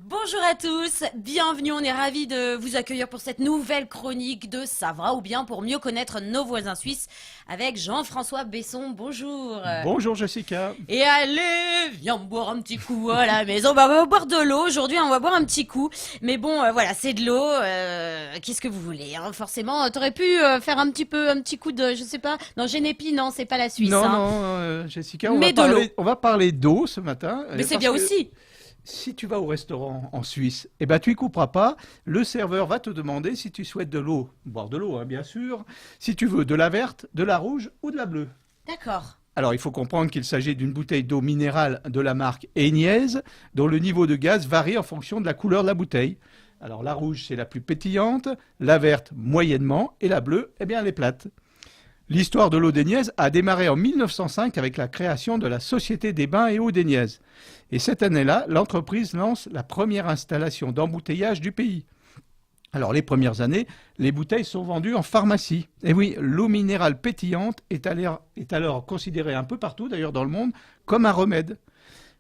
Bonjour à tous, bienvenue, on est ravis de vous accueillir pour cette nouvelle chronique de Savra ou bien pour mieux connaître nos voisins suisses avec Jean-François Besson, bonjour. Bonjour Jessica. Et allez, viens boire un petit coup à la maison, on va boire de l'eau, aujourd'hui on va boire un petit coup, mais bon voilà c'est de l'eau, qu'est-ce que vous voulez, hein, forcément t'aurais pu faire un petit coup de, je sais pas, non Génépi non c'est pas la Suisse. Non, hein. non, Jessica, Mais de l'eau. on va parler d'eau ce matin. Mais c'est bien aussi. Si tu vas au restaurant en Suisse, eh ben, tu y couperas pas. Le serveur va te demander si tu souhaites de l'eau, boire de l'eau, hein, bien sûr, si tu veux de la verte, de la rouge ou de la bleue. D'accord. Alors, il faut comprendre qu'il s'agit d'une bouteille d'eau minérale de la marque Agnès, dont le niveau de gaz varie en fonction de la couleur de la bouteille. Alors, la rouge, c'est la plus pétillante, la verte, moyennement, et la bleue, eh bien, elle est plate. L'histoire de l'eau d'Agnès a démarré en 1905 avec la création de la Société des bains et eau d'Agnès. Et cette année-là, l'entreprise lance la première installation d'embouteillage du pays. Alors les premières années, les bouteilles sont vendues en pharmacie. Et oui, l'eau minérale pétillante est alors considérée un peu partout, d'ailleurs dans le monde, comme un remède.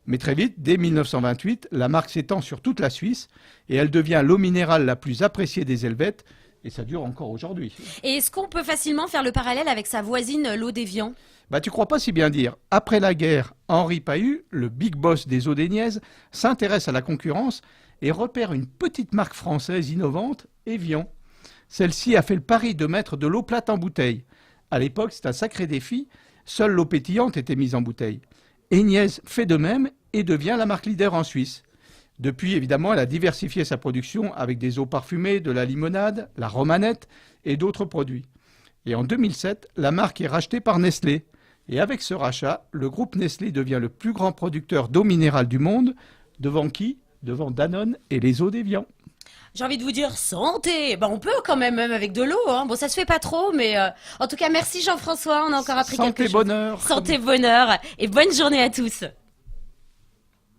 Mais très vite, dès 1928, la marque s'étend sur toute la Suisse et elle devient l'eau minérale la plus appréciée des Helvètes. Et ça dure encore aujourd'hui. Et est-ce qu'on peut facilement faire le parallèle avec sa voisine, l'eau d'Évian ? Bah, tu crois pas si bien dire. Après la guerre, Henri Pahud, le big boss des eaux d'Agnès, s'intéresse à la concurrence et repère une petite marque française innovante, Évian. Celle-ci a fait le pari de mettre de l'eau plate en bouteille. À l'époque, c'est un sacré défi. Seule l'eau pétillante était mise en bouteille. Agnès fait de même et devient la marque leader en Suisse. Depuis, évidemment, elle a diversifié sa production avec des eaux parfumées, de la limonade, la romanette et d'autres produits. Et en 2007, la marque est rachetée par Nestlé. Et avec ce rachat, le groupe Nestlé devient le plus grand producteur d'eau minérale du monde. Devant qui ? Devant Danone et les eaux d'Évian. J'ai envie de vous dire santé. Ben, on peut quand même avec de l'eau. Hein. Bon, ça se fait pas trop, mais en tout cas, merci Jean-François. On a encore appris quelque chose. Santé, bonheur. Santé, bonheur et bonne journée à tous.